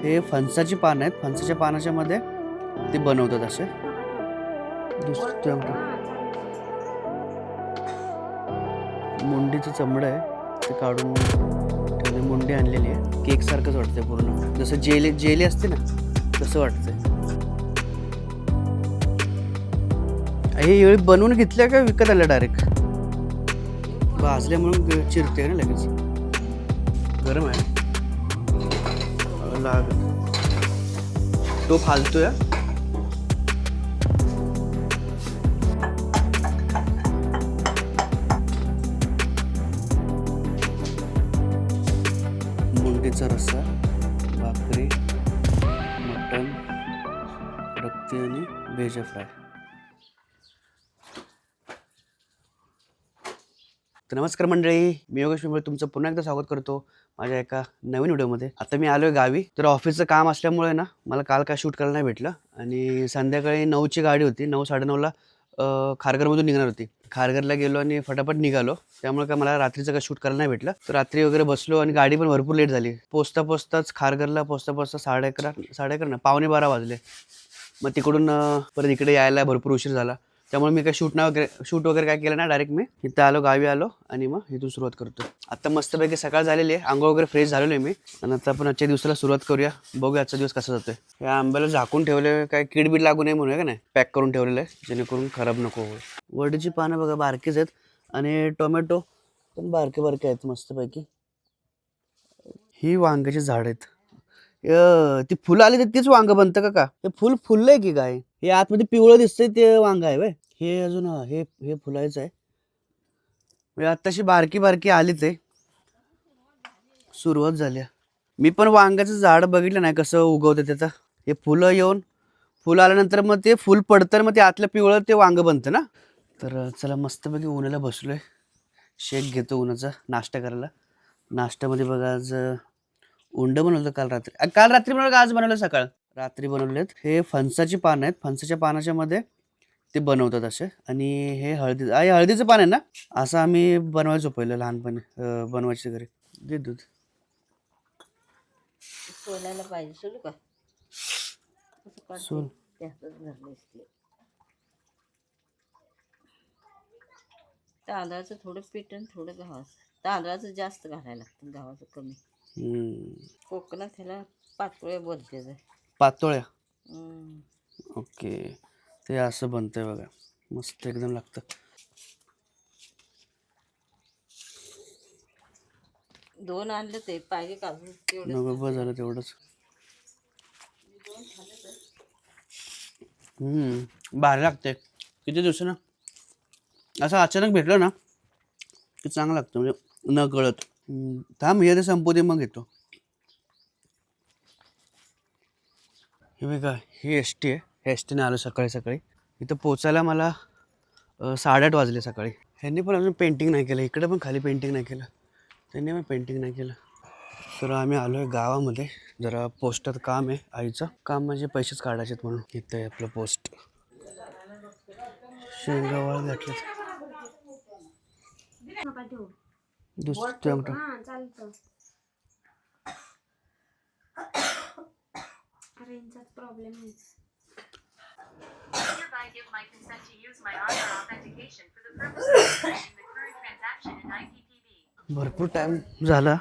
हे फणसाची पानं आहेत. फणसाच्या पानाच्या मध्ये ते बनवतात असे. दुसरं मुंडीचं चमडं आहे ते काढून ठेवले. मुंडी आणलेली आहे. केक सारखंच वाटतंय पूर्ण, जसं जेली जेली असते ना तसं वाटतंय. हे एवढी बनवून घेतल्या का विकत आल्या डायरेक्ट? भाजल्या म्हणून चिरते ना लगेच. गरम आहे लागत. तो फालतोय. मुंडीचा रस्सा, भाकरी, मटण, रक्ती आणि भेजा फ्राय. तर नमस्कार मंडळी, मी योगेश पिंपळे तुमचं पुन्हा एकदा स्वागत करतो माझ्या एका नवीन व्हिडिओमध्ये. आता मी आलोय गावी. तर ऑफिसचं काम असल्यामुळे ना मला काल काय शूट करायला नाही भेटलं आणि संध्याकाळी 9ची गाडी होती. 9-9:30ला खारघरमधून निघणार होती. खारघरला गेलो आणि फटाफट निघालो. त्यामुळे काय मला रात्रीचं काय शूट करायला नाही भेटलं. तर रात्री वगैरे बसलो आणि गाडी पण भरपूर लेट झाली. पोचताच खारघरला पोचता 11:30 ना 11:45 वाजले. मग तिकडून परत इकडे यायला भरपूर उशीर झाला. त्यामुळे मी काय शूट वगैरे काय केलं ना, डायरेक्ट मी इथं आलो, गावी आलो आणि मग इथून सुरुवात करतो. आता मस्तपैकी सकाळ झालेली आहे. आंघोळ वगैरे फ्रेश झालेलो आहे मी आणि आता आपण आजच्या दिवसाला सुरुवात करूया. बघूया आजचा दिवस कसा जातोय. या आंब्याला झाकून ठेवले, काय कीड लागू नये म्हणूया का नाही, पॅक करून ठेवलेलं आहे जेणेकरून खराब नको हो. वडीची पानं बघा बारकीच आहेत आणि टोमॅटो पण बारके बारके आहेत मस्तपैकी. ही वांग्याची झाड आहेत. ती फुलं आली तर तेच वांग बनतं का? हे फुल फुललंय की काय? हे आतमध्ये पिवळं दिसतंय ते वांग आहे. हे अजून हे फुलायचं आहे. म्हणजे आत्ताशी बारकी बारकी आलीच आहे, सुरुवात झाली. मी पण वांग्याचं झाड बघितलं नाही कसं उगवतं त्याचं. हे फुलं आल्यानंतर मग ते फुल पडतं, मग ते आतलं पिवळं ते वांग बनतं ना. तर चला मस्तपैकी उन्हाला बसलोय. शेक घेतो उन्हाचा नाश्ता करायला. नाश्त्यामध्ये बघा आज उंड बनवलं. काल रात्री बनवलं, आज बनवलं, सकाळ रात्री बनवलेत. हे फणसाची पानं आहेत. फणसाच्या पानाच्या मध्ये ते बनवतात असे. आणि हे हळदीचं पान आहे ना, असं आम्ही बनवायचो पहिलं लहानपणी. बनवायचे घरी. दे दूध. सोलायला पाहिजे सोलू का? सोल. तांदळाचं थोडं पीठ आणि थोडं गव्हाचं. तांदळाचं जास्त घालायला लागतं, गव्हाचं कमी. कोकणात ह्याला पातोळ्या बोलते. पातोळ्या. ओके. ते असं बनतंय बघा, मस्त एकदम लागतं. दोन आणलं ते पाहिजे का नको, बस झालं तेवढंच. भारी लागते. किती दिवसानं असं अचानक भेटलं ना की चांगलं लागतं, म्हणजे न कळत. थांब हे ते संपू दे मग येतो. हे बघा, ही एस टी आहे. ह्या एस टीने आलो सकाळी सकाळी. इथं पोचायला मला 8:30 वाजले सकाळी. ह्यांनी पण अजून पेंटिंग नाही केलं. इकडे पण खाली पेंटिंग नाही केलं. त्यांनी पण पेंटिंग नाही केलं. तर आम्ही आलो आहे गावामध्ये. जरा पोस्टात काम आहे आईचं. काम म्हणजे पैसेच काढायचे म्हणून. इथं आहे आपलं पोस्ट. शेंगावाळ घातलं. दुसरं रेंजचाच प्रॉब्लेम आहे. भरपूर टाइम झाला.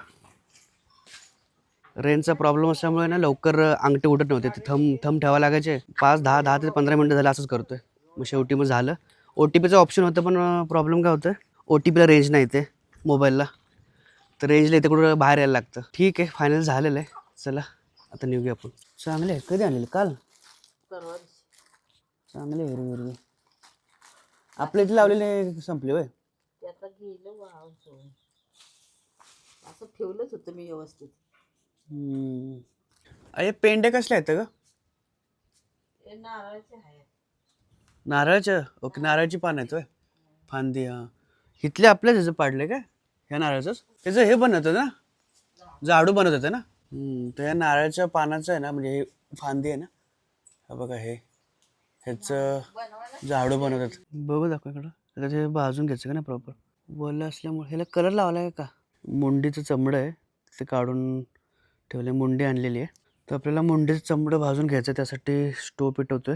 रेंजचा प्रॉब्लेम असल्यामुळे ना लवकर अंगठे उठत नव्हते. ते थंब ठेवायला लागायचे. 5-10 ते 15 मिनटं झालं असंच करतोय. मग शेवटी मग झालं. OTPचं ऑप्शन होतं, पण प्रॉब्लेम काय होतं, OTPला रेंज नाही ते मोबाईलला. तर रेंजला इथे कुठं बाहेर यायला लागतं. ठीक आहे, फायनल झालेलं आहे. चला आता निघूया आपण. चांगले आहे. कधी आणलेलं? काल. चांगले हिरवी. आपल्या इथे लावलेले संपले होय. त्याचा गेलं वाव. असं ठेवलंच होतं मी व्यवस्थित. अरे पेंड्या कसल्या आहेत ग? हे नारळाचे आहे. नारळाच्या. ओके, नारळाची पान आहेत होय. फांदी. हा, इथले आपल्याच ह्याचं पाडले काय? ह्या नारळाचंच त्याचं हे बनत होतं ना, झाडू बनत होतं ना. तर या नारळाच्या पानाचं आहे ना, म्हणजे हे फांदी आहे ना, हा बघा, ह्याचं झाडू बनवतात. बघू दाखवा इकडं. आता ते भाजून घ्यायचं का नाही प्रॉपर. बोललं असल्यामुळे ह्याला कलर लावला आहे का? मुंडीचं चमडं आहे ते काढून ठेवले. मुंडी आणलेली आहे. तर आपल्याला मुंडीचं चमडं भाजून घ्यायचं, त्यासाठी स्टोव पेटवतोय.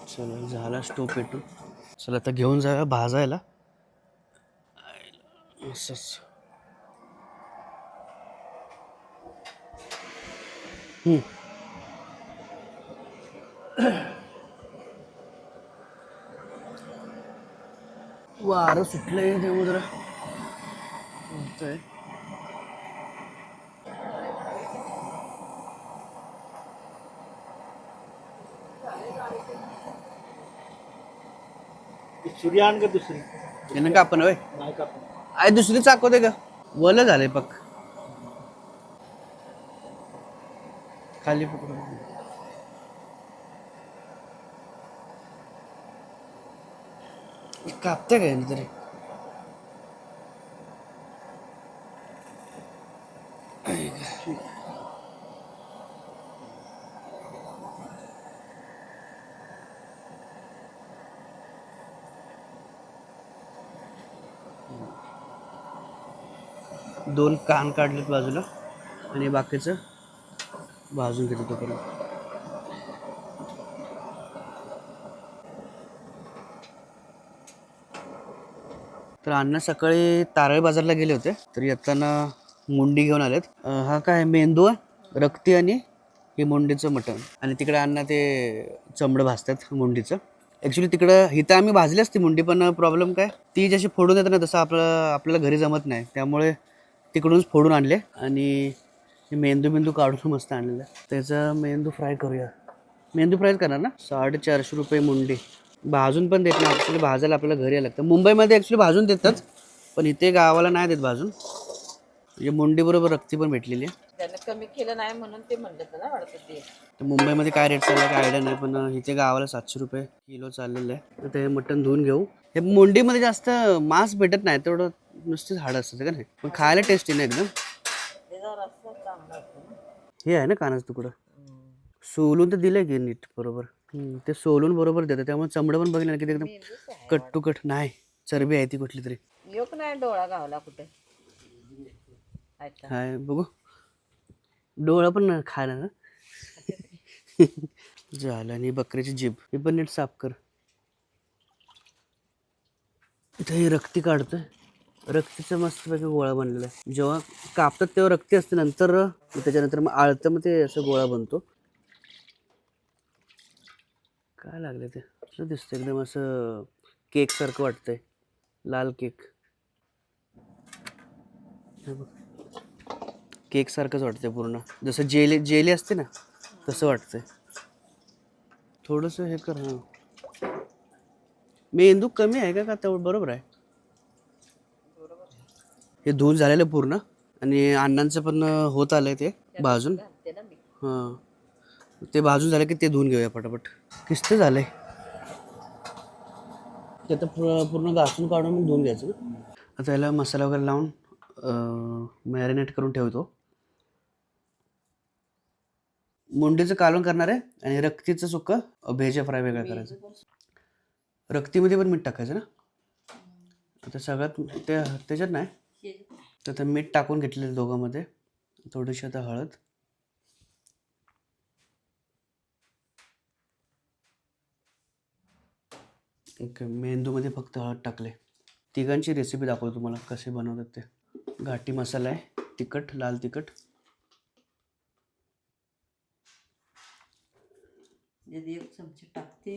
चला झाला स्टोव पेटून. चला आता घेऊन जाऊया भाजायला. असंच. वारं सुटलंय देऊ जरा होतंय. सूर्यान का दुसरी यानं का आपण होय नाही का आय दुसरी चाकवते का वलं झालंय पक खाली पकडून कापते काय तरी. दोन कान काढलेत बाजूला आणि बाकीचं भाजून घेतो तोपर्यंत. तर अण्णा सकाळी तारळ बाजारला गेले होते, तर येताना मुंडी घेऊन आलेत. हा काय मेंदू आहे, रक्ती आणि हे मुंडीचं मटण. आणि तिकडे अण्णा ते चमडं भाजतात मुंडीचं. ॲक्च्युली तिकडं इथं आम्ही भाजली असती मुंडी, पण प्रॉब्लेम काय, ती जशी फोडून येतं ना तसं आपल्याला घरी जमत नाही, त्यामुळे तिकडूनच फोडून आणले. आणि मेंदू काढून मस्त आणलेलं. त्याचा मेंदू फ्राय करूया. मेंदू फ्रायच करणार ना. 450 रुपये मुंडी. भाजून पण देत नाही ॲक्च्युली, भाजायला आपल्याला घरी यायला लागतं. मुंबईमध्ये ॲक्च्युली भाजून देतात, पण इथे गावाला नाही देत भाजून. म्हणजे मुंडी बरोबर रक्ती पण भेटलेली आहे. त्यानं कमी केलं नाही म्हणून ते म्हणलं ना वाटतं ते. तर मुंबईमध्ये काय रेट चालला काय आयडिया नाही, पण इथे गावाला 700 रुपये किलो चाललेलं आहे. तर ते मटण धुवून घेऊ. हे मुंडीमध्ये जास्त मांस भेटत नाही, तेवढं नुसतीच हाडं असतं का नाही, पण खायला टेस्टी नाही एकदम. त्याचा रस्ता चांगला असतो ना. हे आहे ना कानाचं तुकडं, सोलून तर दिलंय की नीट बरोबर. ते सोलून बरोबर देतं, त्यामुळे चमडं पण बघितलं की एकदम कट टू कट नाही. चरबी आहे ती कुठली तरी. योग नाही डोळा गावला कुठे. हाय बघू, डोळा पण खायला ना. झालं. आणि बकरीची जीभ हे पण नीट साफ कर. इथं हे रक्ती काढतोय, रक्तीचा मस्तपैकी गोळा बनलेला आहे. जेव्हा कापतात तेव्हा रक्ती असते, नंतर त्याच्यानंतर मग आळतं, मग ते असं गोळा बनतो. काय लागले ते असं दिसतं, एकदम असं केक सारखं वाटतंय, लाल केक. केक सारखंच वाटतंय पूर्ण, जसं जेली जेली असते ना तसं वाटतंय. थोडंसं हे कर. हां मेंदू कमी आहे का तेवढं बरोबर आहे. हे धुवून झालेलं पूर्ण. आणि अण्णांचं पण होत आलंय ते भाजून. हां ते भाजून झालं की ते धुवून घेऊया पटापट. किस्त झालंय ते आता पूर्ण घासून काढून धुवून घ्यायचं ना. आता याला मसाला वगैरे लावून मॅरिनेट करून ठेवतो. मुंडीचं कालवण करणार आहे आणि रक्तीचं सुक्कं भेजा फ्राय वेगळं करायचं. रक्तीमध्ये पण मीठ टाकायचं ना. आता सगळ्यात ते त्याच्यात नाही, तर आता मीठ टाकून घेतलेलं दोघांमध्ये. थोडीशी आता हळद. ओके, मेंदूमध्ये फक्त हळद टाकले. तिघांची रेसिपी दाखवतो तुम्हाला कसे बनवतात ते. घाटी मसाला आहे, तिखट, लाल तिखट. एक चमचे टाकते,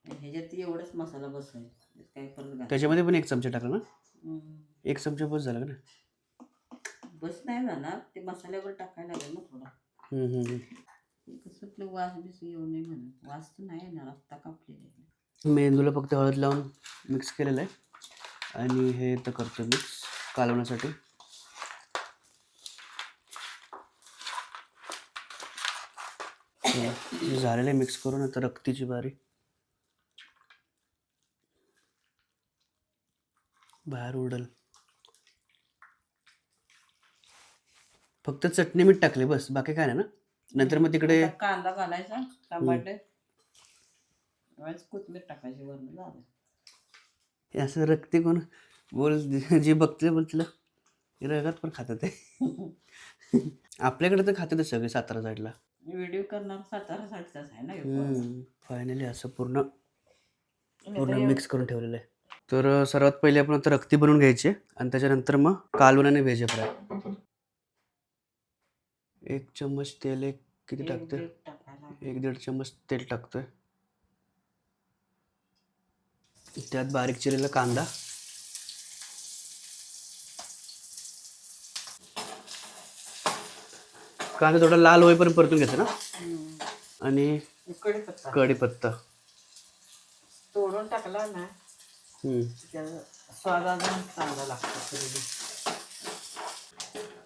ह्याच्यात एवढाच मसाला बसवायचा, काय परत त्याच्यामध्ये पण 1 चमचा टाकला ना. 1 चमचा बस झाला का ना. बस नाही जाणार, ते मसाल्यावर टाकायला लागेल ना थोडा. कसं आपलं वास बीस येऊ नये म्हणून. वास तर नाही येणार, आत्ता कापलेले. मेंदूला फक्त हळद लावून मिक्स केलेलं आहे. आणि हे तर करतो मिक्स कालवण्यासाठी. झालेलं आहे मिक्स करून. आता रक्तीची बारी. बाहेर उडल. फक्त चटणी मीठ टाकले बस, बाकी काय नाही ना. नंतर मग तिकडे कांदा घालायचा, टमाटे कोथमीर टाकायची वरून झालं. हे असं रक्ती कोण बोल जे बघते बोल तिला रगत पण खातात ते. आपल्याकडे तर खातात सगळे सातारा साईडला. व्हिडिओ करणार सातारा साईडचाच आहे ना. फायनली असं पूर्ण मिक्स करून ठेवलेलं आहे. तर सर्वात पहिले आपण आता रक्ती बनवून घ्यायची आणि त्याच्यानंतर मग कालवण आणि व्हेज फ्राय. 1 चम्मच तेल किती टाकतोय? 1-1.5 चम्मच तेल टाकतोय. त्यात बारीक चिरलेला कांदा, कांदा थोडा लाल होईपर्यंत परतून घ्यायचा ना. आणि कढीपत्ता तोडून टाकला ना त्याचा स्वाद अजून चांगला लागतो.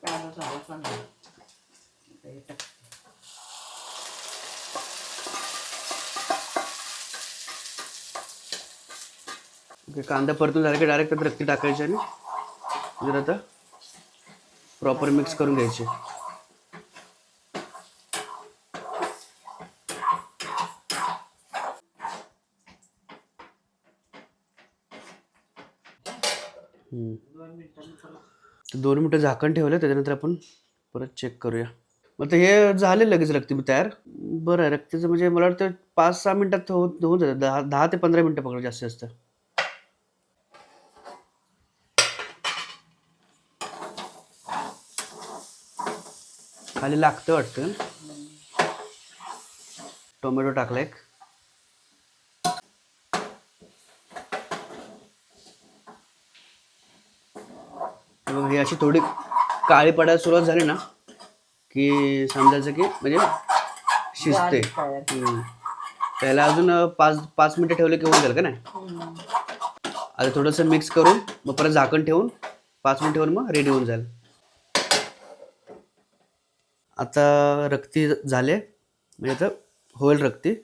कांदा झाला पण कांदा परतून झाला की डायरेक्ट त्यात रक्ती टाकायची आणि जर आता प्रॉपर मिक्स करून घ्यायचे. तर 2 मिनटं झाकण ठेवलं. त्याच्यानंतर आपण परत चेक करूया. मग हे झाले लगेच रक्ती तयार. बरं आहे. रक्तीचं म्हणजे मला वाटतं 5-6 मिनटात होऊन जातं. 10 ते 15 मिनटं पकडा जास्तीत जास्त. खाली लागतं वाटतं. टोमॅटो टाकला एक. हे अशी थोडी काळी पडायला सुरुवात झाली ना की समजायचं की म्हणजे शिजते. त्याला अजून 5 मिनटं ठेवले की होऊन जाईल का नाही. आता थोडंसं मिक्स करून मग परत झाकण ठेवून 5 मिनिट ठेवून मग रेडी होऊन जाईल. आता रक्ती झाले म्हणजे आता होईल रक्ती.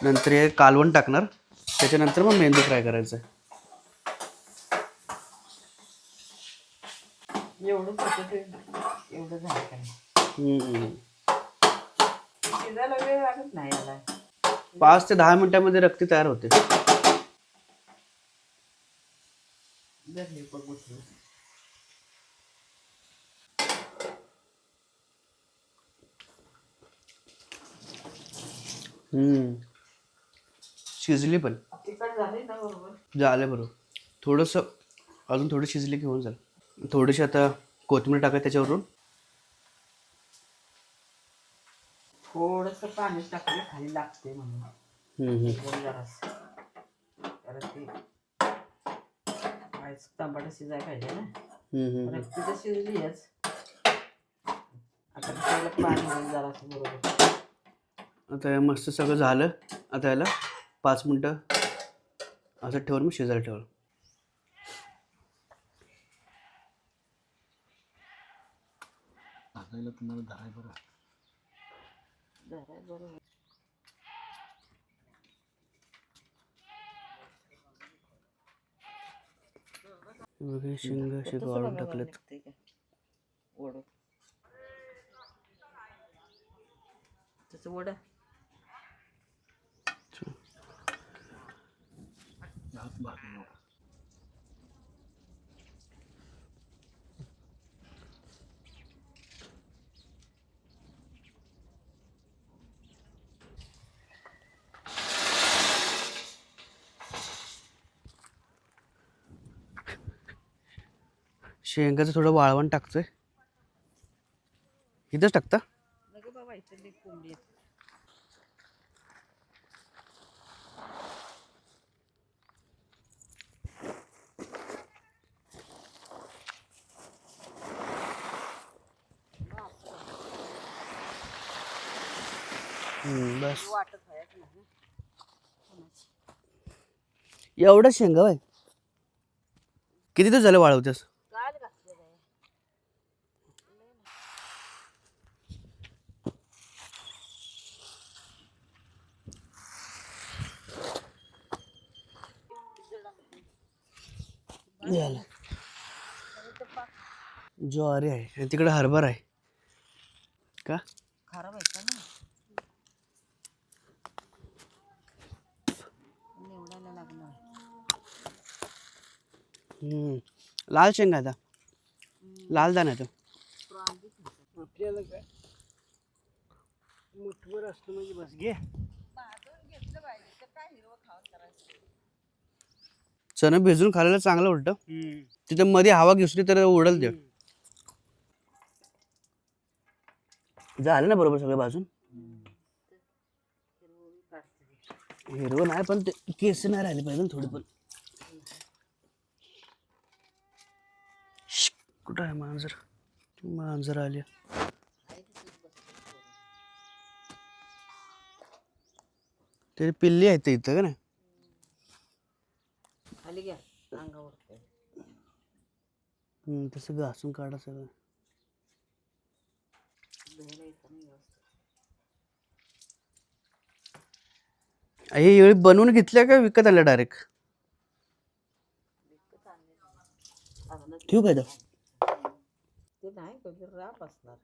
नंतर हे कालवण टाकणार. त्याच्यानंतर मग मेंदू फ्राय करायचं. एवढं झालं का शिजायला वेळ लागत नाही याला. 5 ते 10 मिनिटांमध्ये रक्ती तयार होते. शिजली पण तिखट झाली ना बरोबर. झालं बरोबर. थोडंसं अजून थोडी शिजली की होऊन जाईल. थोडीशी आता कोथिंबीर टाकायची त्याच्यावरून. थोडंसं पाणी टाकलं खाली लागते म्हणून. कारण ते टमाटर शिजायला पाहिजे ना. रक्ती तर शिजलीच. आता त्याला पाणी होईल जरासं बरोबर. आता मस्त सगळं झालं. आता याला 5 मिनटं असं ठेवून मग शिजायला ठेवलं. तुम्हाला धराय बरं. शेंगा असे वाळून टाकलेत. वडं त्याचं वडं शेंगाचं थोडं वाळवण टाकतोय. इथंच टाकता. नको बाबा इथं लई कोंबडी आहेत. बस वाटत आहे नाही. एवढं शेंगा आहे. किती दिवस झालं वाळवतेस? काय घातलेलं आहे. झालं. ज्वारी आहे आणि तिकडे हरभरा आहे का? खराब आहे का ना. लाल शेंगा आता लाल दाणा तो आपल्याला काय मुठभर असतं म्हणजे बस घे. चणा भिजून खायला चांगलं उलट तिथे मध्ये हवा घुसली तर उडल ते. झालं ना बरोबर सगळं भाजून. हिरवं नाही पण ते केस नाही राहिले पाहिजे ना थोडी पण. कुठं आहे मांजर? मांजर आली. ते पिल्ली आहेत ते इथं का नाही. खाली घ्या अंगावर तसं घासून काढा सगळं. हे एवढी बनवून घेतल्या का विकत आल्या डायरेक्ट? ठेवू काय तर? ते नाही कधी राप असणार.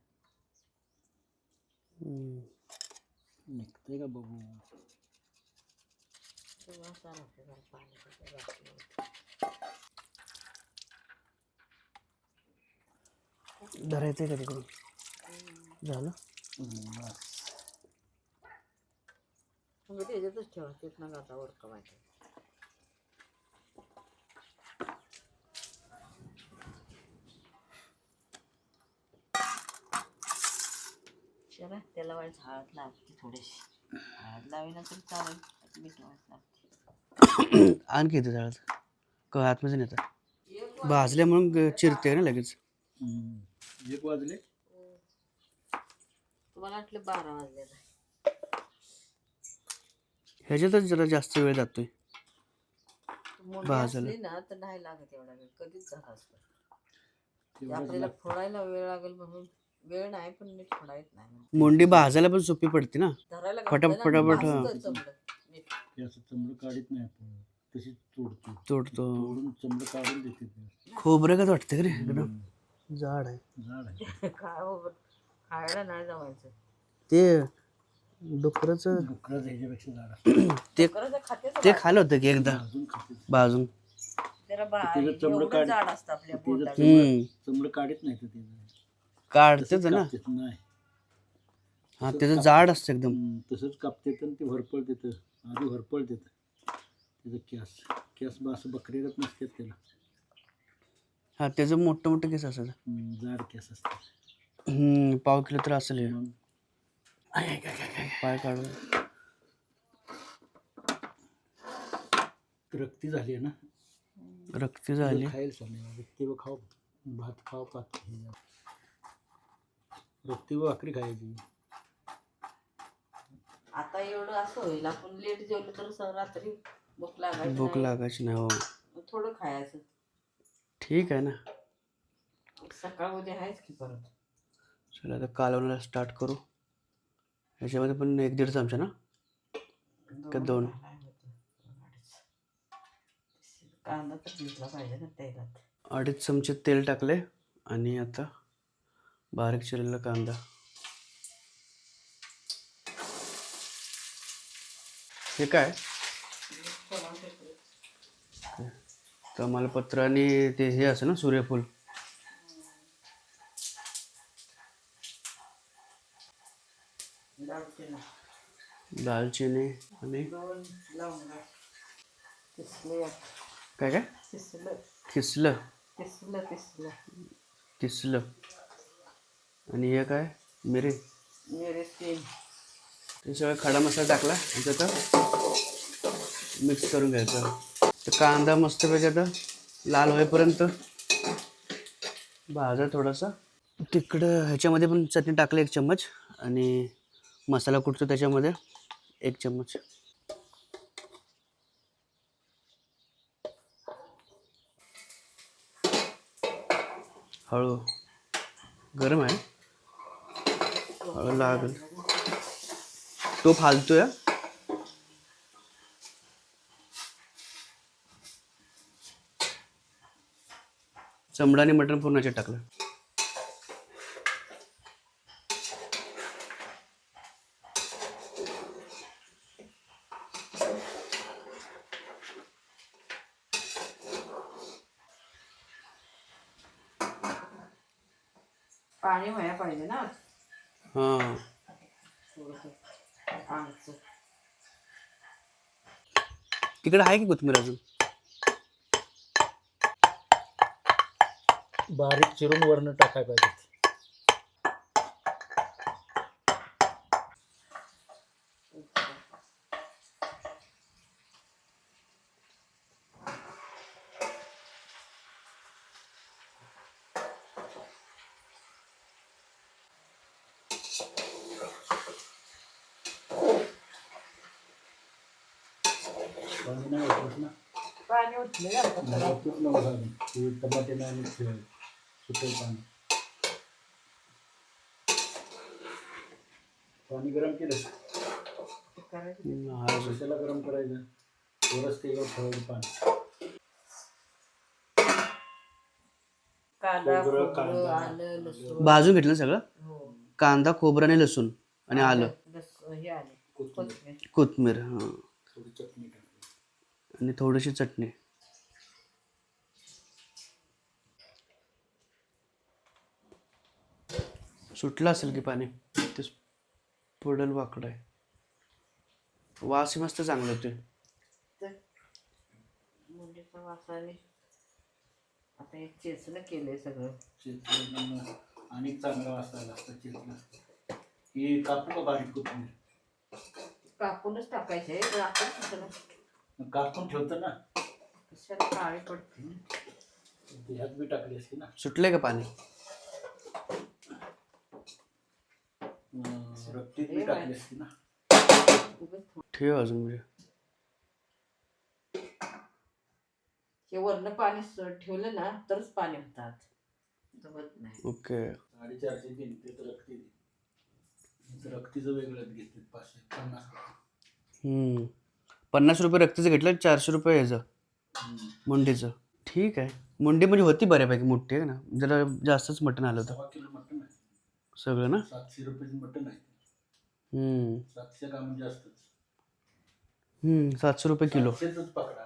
निघतंय का बघू. धरायचंय का तिकडून? झालं मग त्याच्यातच ठेवा तेच ना गातावर कमायचं. चला त्याला वाईट हळद लागते थोडीशी. हळद लावी ना तरी चालेल. मीठ लावायचं लागते. आणखी इथे झालं का आतमध्ये नेतात भाजल्या म्हणून चिरते ना लगेच. 1 वाजले. तुम्हाला वाटलं 12 वाजलेला. ह्याच्यातच जरा जास्त वेळ जातोय मुंडी भाजायला. असली ना तर नाही लागत एवढा वेळ. कधीच झाला असतो. ते आपल्याला फोडायला वेळ लागेल म्हणून वेळ नाही पण नीट फोडा येत नाही. मुंडी भाजायला पण सोपी पडते ना. धरायला फटाफट फटाफट ते असं चमडं काढत नाही आपण. तशीच तोडतो. तोडतो. तोडून चमडं काढून देते ते. खोबरं कसं वाटतं का रे एकदम जाड आहे. झाड आहे. खायला नाही जमायचं. ते डुकराचं डुकराचं ह्याच्यापेक्षा झाड असतं. ते खाते ते खाल्लं होतं की एकदा अजून खाते. भाजून. जरा त्याचं चमडं एवढं काढ. जाड असतं आपल्या बोटात. चमडं काढत नाही तर ते. काढतेच ना. कापतेत नाही. हा त्याचं जाड असतं एकदम. तसंच कापते तर ते भरपळ देतं. आधी भरपळ देतं त्याचं केस असं बकरीगत नसतात त्याला. हा त्याचं मोठं मोठं केस असतं. जाड केस असतात. 1/2 किलो तर असेल हे. मग पाय काढून रक्ती झाली आहे ना. रक्ती झाली. खायला सांगेल रक्ती व खाऊ. भात खाऊ पात. रक्ती व भाकरी खायची. आता एवढं असं होईल आपण लेट जेवलं तर रात्री भूक भूक लागायची नाही. हो थोडं खायचं. ठीक आहे ना. सकाळ उद्या आहेच की परत. चला आता कालवणाला स्टार्ट करू. ह्याच्यामध्ये पण 1-1.5 चमचा ना का 2? कांदा तर भिजला पाहिजे ना तेलात. 2.5 चमचे तेल टाकले आणि आता बारीक चिरलेला कांदा. हे काय तमालपत्र आणि ते हे असं ना सूर्यफूल. दालचिनी आणि काय काय किसलं आणि हे काय मिरी. ते सगळं खडा मसाला टाकला आणि त्याचा मिक्स करून घ्यायचा. तर कांदा मस्तपैकी आता लाल होईपर्यंत भाजा थोडासा. तिकडं ह्याच्यामध्ये पण चटणी टाकली 1 चम्मच आणि मसाला कुटतो त्याच्यामध्ये 1 चम्मच. हळू गरम आहे. हळू लागेल. तो फालतोय. चमडा आणि मटण पूर्ण टाकलं. पाणी व्हायला पाहिजे ना हां. थोडंसं आमचं. तिकडे आहे की कोथिंबीर अजून? बारीक चिरून वरनं टाकायला पाहिजे. पाणी नाही होतच ना. पाणी उठलं जातं नाही होतच नव्हतं अजून. ते टमाटे आणि सुटेल पाणी. पाणी गरम केलं. करायचं. कशाला गरम करायचं? थोडंच त्याच्यावर ठेवायचं पाणी. कांदा खोबरं, खोबरं कांदा, आलं लसूण. भाजून घेतलं सगळं? हो. कांदा, खोबरं आणि लसूण आणि आलं, हे आले कोथिंबीर. कोथिंबीर, हां, थोडी चटणी टाकली. आणि थोडीशी चटणी. सुटलं असेल की पाणी, ते पडल वाकडं आहे. वास मस्त चांगलं होते. मुंडीचा वासाने आता हे चेचणं केलंय सगळं. चेचलं आणि चांगलं वासायला असतं चेचलं. ही कापू का बारीक कोथिंबीर? कापूनच टाकायचे आपण कशाला कापून ठेवतं ना. कशाला काळी पडते ना. ह्यात बी टाकली असते ना. सुटले का पाणी? रक्तीत बी टाकली असते ना. ठेव अजून म्हणजे. हे वरनं पाणी ठेवलं ना तरच पाणी होतात, होत नाही. ओके. 450 दिन ते तर रक्ती दे. रक्तीचं वेगळंच घेते 550. 50 रुपये रक्तीचं घेतलं, 400 रुपये ह्याचं मुंडीचं. ठीक आहे. मुंडी म्हणजे होती बऱ्यापैकी मोठी आहे ना, जरा जास्तच मटण आलं होतं 1.25 किलो मटण आहे सगळं ना. 700 रुपयाचं मटण आहे. 700 का म्हणजे जास्तच. 700 रुपये किलो. 700च पकडा.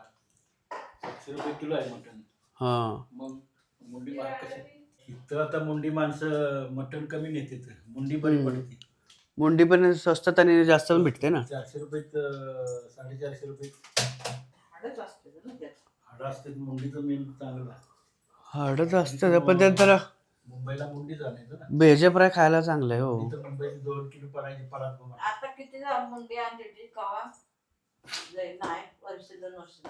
700 रुपये किलो आहे मटण. हां. मग मुंडी महाग कशी? इथं आता मुंडी माणसं मटण कमी नेते, मुंडी बरी पडते. मुंडी पण स्वस्तात आणि जास्त पण भेटते ना. 400 रुपये 450 रुपये हाडच असते ना त्यात. हाडं असते. मुंडीचं मेन चांगलं आहे. हाडच असतं पण त्यात जरा मुंबईला मुंडी झाली ना. भेजे फ्राय खायला चांगलं आहे. हो. इथं मुंबईची 2 किलो पडायची परात बघा. आता किती झालं मुंडी आणली कवा जाईल नाही वर्ष 2 वर्ष.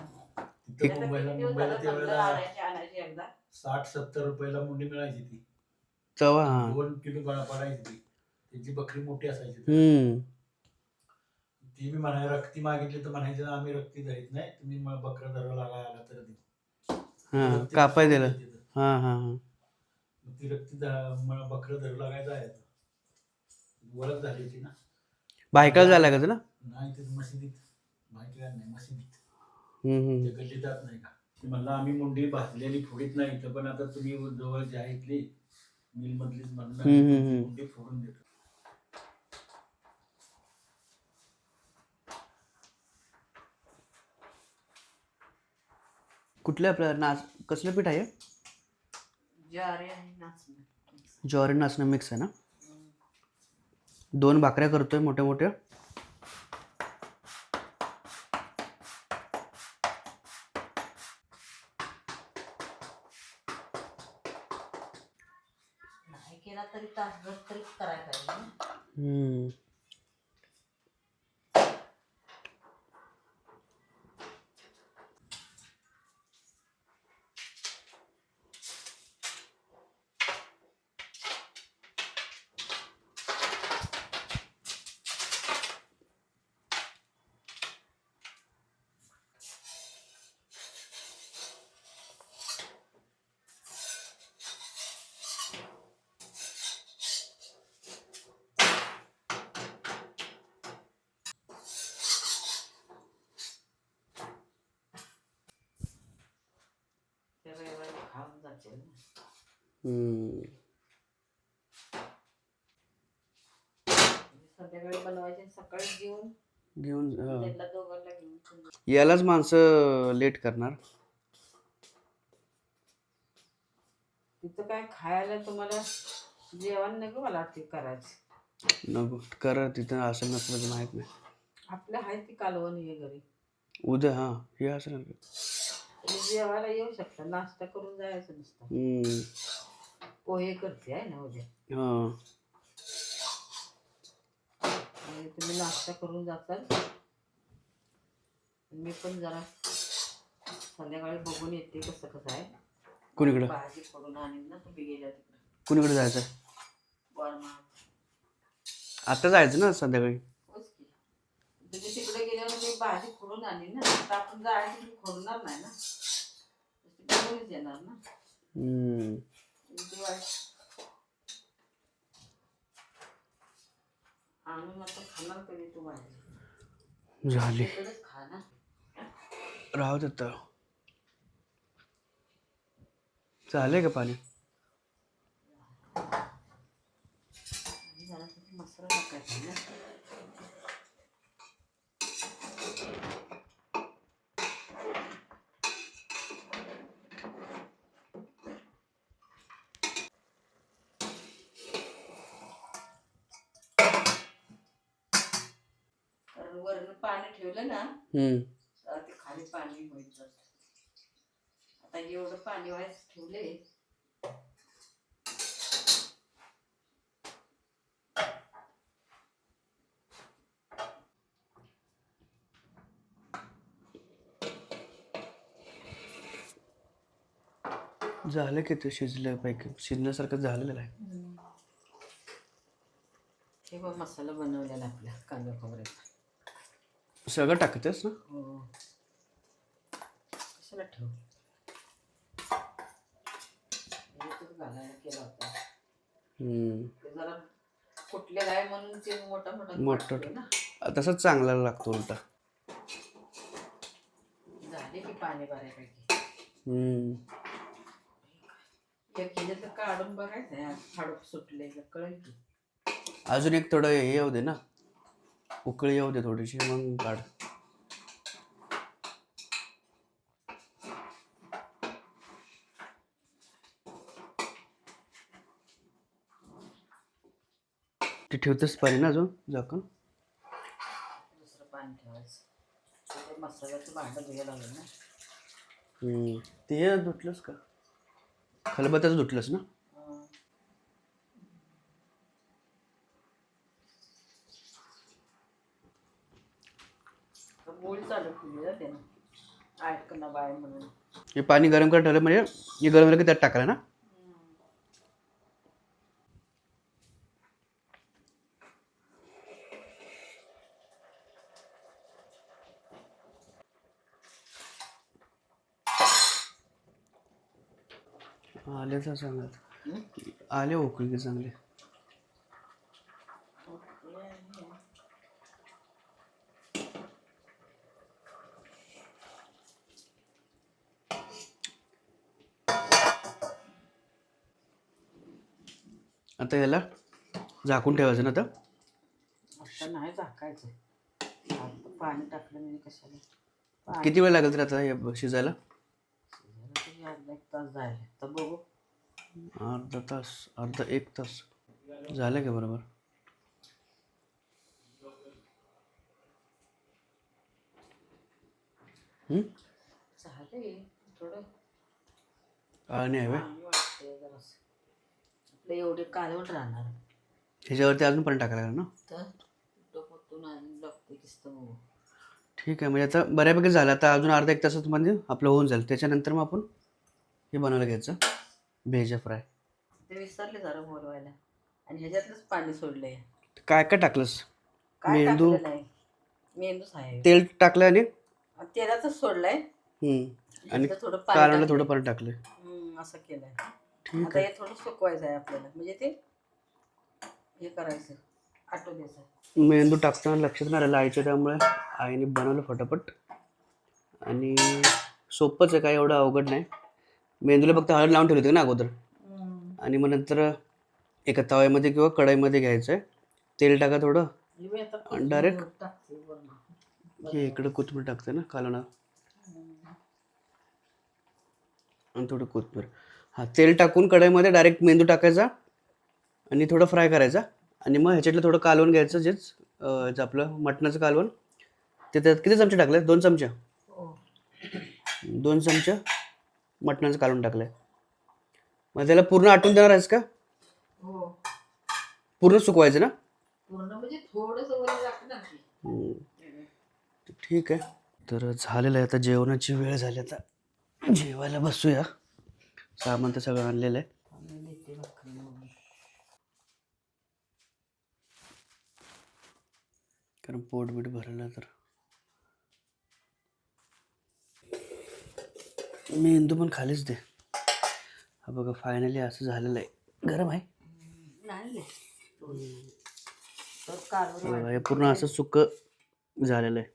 तिथं मुंबईला त्यावेळेला आणायची एकदा 60-70 रुपयाला मुंडी मिळायची ती. चवा. 2 किलो पडायची ती. त्याची बकरी मोठी असायची. ती बी म्हणायला रक्ती मागितली तर म्हणायचं आम्ही रक्ती धरीत नाही, तुम्ही मला बकरा धरायला लागायला आला तर देऊ. कापाय दिलं. हां. ती रक्ती मला बकरा धरू लागायचं आहे. ओळख झाली ना. बायकाला झाला का तुला? नाही ते मशिदीत. बायका नाही मशिदीत. ते गल्ली जात नाही का. ते म्हणलं आम्ही मुंडी भाजलेली फोडीत नाही तर, पण आता तुम्ही जवळ जी आहे इथली मिल मधलीच म्हणलं मुंडी फोडून देतो. कुठल्या आपल्या कसलं पीठ आहे? ज्वारी आणि नाचणं. ज्वारी नाचणं मिक्स आहे ना. 2 भाकऱ्या करतोय मोठ्या मोठ्या. नाही केला तरी तासभर तरी करायला पाहिजे. खाऊन जाते संध्याकाळी बनवायचे सकाळी घेऊन त्याला दोघांना घेऊन. यालाच माणसं लेट करणार. तिथं काय खायला तुम्हाला जेवण नको मला वाटते करायचं. नको कर, तिथं असं नसलं तर माहीत नाही. आपल्या आहे ती कालवण हे घरी. उद्या हां हे असं ना. तुम्ही जेवायला येऊ शकता, नाश्ता करून जायचं नुसतं. पोहे करते आहे ना उद्या. हां आणि तुम्ही नाश्ता करून जाताल. मी पण जरा संध्याकाळी बघून येते कसं कसं आहे. कुणीकडं भाजी करून आणीन ना तुम्ही गेल्या तिकडे. कुणीकडे जायचं? बरं आता जायचं ना संध्याकाळी. होच की. तुम्ही तिकडे गेल्यावर मी भाजी खोडून आणीन ना. आता आपण जायचं तुम्ही खोडणार नाही ना, बघूनच येणार ना. आणून आता खाणार कधी तू भाजी? झाली तिकडेच खा ना. राहू देत. चालेल का पाणी? आणि जरा त्याचा मसाला टाकायचा ना. कारण वरण पाणी ठेवलं ना तर ते खाली पाणी होईल जातं. आता एवढं पाणी व्हायचं ठेवले. झालं की ते शिजलं पैकी, शिजल्यासारखं झालेलं आहे. हे बघ मसाला बनवलेला आपल्या कांदा खोबऱ्याचा. सगळं टाकतेस ना? हो. कशाला ठेवू? ह्याच्यातच घालायला केला होता. ते जरा फुटलेला आहे म्हणून ते मोठा मोठं वाटतोय ना. तसंच चांगला लागतो उलटा. झाले की पाणी बऱ्यापैकी. एक ह्याच्यात काढून बघायचं फाडूक सुटले कळेल की. अजून एक थोडं हे येऊ दे ना, उकळी येऊ दे थोडीशी, मग काढ. ते ठेवतेस पाणी ना अजून झाकण? दुसरं पाणी ठेवायचं. मसाल्याचं भांडं धुवायला लागलं ना. ते धुतलंस का? खलबत्याचं धुतलंस ना? मूळ चालू केली ना त्यानं, ऐकना बाय म्हणून. हे पाणी गरम करत ठेवलं म्हणजे हे गरम झालं की त्यात टाकायला ना? आले तर चांगलं, आले उकळी चांगले. आता याला झाकून ठेवायचं ना? आता आता नाही झाकायचं. आता पाणी टाकलं म्हणजे कशाला. किती वेळ लागेल तर आता हे शिजायला? अर्धा एक तास जायला तर बघू. अर्धा तास, अर्धा एक तास झालं का बरोबर? झाले थोडं पाणी आहे व्हय? वाटतंय जरासं. आपलं एवढे कालवण राहणार ह्याच्यावरती अजून पाणी टाकायला लागेल ना? तर टोपतून आणि लागते किसतं मग. ठीक आहे, म्हणजे आता बऱ्यापैकी झालं. आता अजून अर्धा एक तासात म्हणजे आपलं होऊन जाईल. त्याच्यानंतर मग आपण हे बनवायला घ्यायचं भेजा फ्राय. ते विसरले जरा बोलवायला आणि ह्याच्यातलंच पाणी सोडलंय. काय काय टाकलंस? काय मेंदू, टाकलं नाही. मेंदूच आहे. तेल टाकलं आणि तेलातच सोडलंय आणि थोडं कालवणला पाणी थोडं पाणी टाकलं. असं केलंय. ठीक आता आहे. हे थोडं सुकवायचं आहे आपल्याला, म्हणजे ते हे करायचं, आटो द्यायचं. मेंदू टाकताना लक्षात नाही राहिलं आईच्या, त्यामुळे आईने बनवलं फटाफट. आणि सोपंच आहे, काय एवढं अवघड नाही. मेंदूला फक्त हळद लावून ठेवली होती ना अगोदर, आणि मग नंतर एका तव्यामध्ये किंवा कढईमध्ये घ्यायचं आहे. तेल टाका थोडं आणि डायरेक्ट हे इकडं कोथिंबीर टाकते ना कालवणार, आणि थोडं कोथिंबीर. तेल टाकून कढईमध्ये डायरेक्ट मेंदू टाकायचा आणि थोडं फ्राय करायचा आणि मग ह्याच्यातलं थोडं कालवण घ्यायचं जेच ह्याचं आपलं मटणाचं कालवण. ते त्यात किती चमचे टाकले? 2 चमचे. हो 2 चमचे मटणाचं कालवण टाकलंय. मग त्याला पूर्ण आटून देणार आहेस का? हो पूर्ण सुकवायचं ना? पूर्ण म्हणजे थोडंसं वर लागणार की. ठीक आहे. तर झालेलं आहे आता, जेवणाची वेळ झाली. आता जेवायला बसूया. सामान तर सगळं आणलेलं आहे. आम्ही देते भाकरी म्हणून. कारण पोट बीट भरलं तर. मेंदू पण खालीच दे. हा बघा फायनली असं झालेलं आहे. गरम आहे. नाही ले. तर कालवण हे पूर्ण असं सुक झालेलं आहे.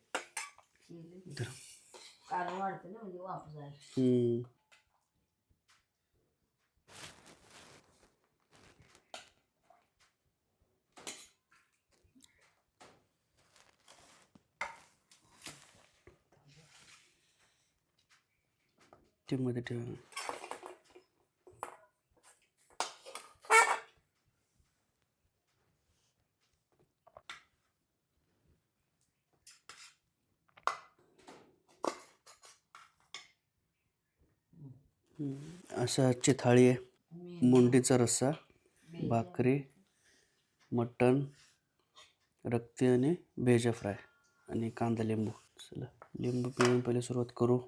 कालवण वाढते ना म्हणजे वापस जायला. ते मध्ये ठेवा. असं आजची थाळी आहे. मुंडीचा रस्सा, भाकरी, मटण, रक्ती आणि भेजा फ्राय आणि कांदा लिंबू. चला लिंबू पिळून पहिले सुरुवात करू.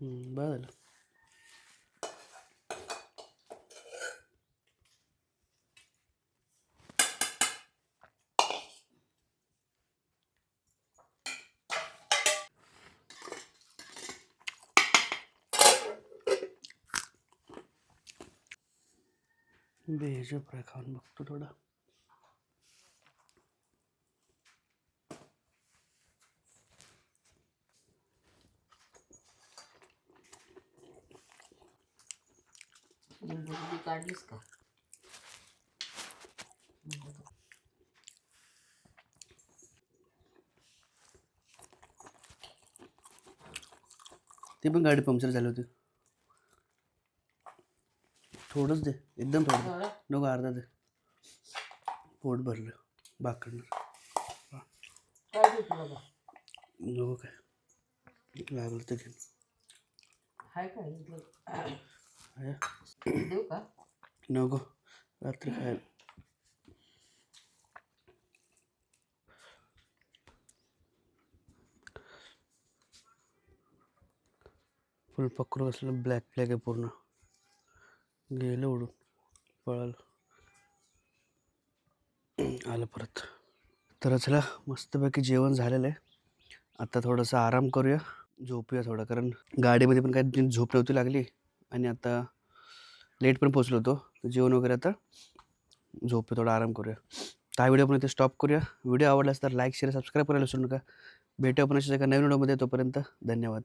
बरं झालं. भेजा फ्राय खाऊन बघतो थोडा. लिंबू काढलीस का? ती पण गाडी पंक्चर झाली होती. थोडंच दे, एकदम थोडं नको, अर्धा दे. पोट भरलं भाकरनं. काय देतो बाबा? नको काय लागलं तर घे. हाय का इथलं? आहे? देऊ का? नको, रात्री खायला. फुल पकडून असलं ब्लॅक ब्लॅक आहे पूर्ण. गेलं उडून, पळालं, आलं परत. तर चला मस्तपैकी जेवण झालेलं आहे. आता थोडंसं आराम करूया, झोपूया थोडं. कारण गाडीमध्ये पण काही झोप नव्हती लागली आणि आता लेट पण पोचलो होतो. तर जेवण वगैरे आता झोपूया, थोडा आराम करूया. तर हा व्हिडिओ पण इथे स्टॉप करूया. व्हिडिओ आवडलास तर लाईक शेअर सबस्क्राईब करायला विसरू नका. भेटूया पण अशाच एका नवीन व्हिडिओमध्ये. तोपर्यंत धन्यवाद.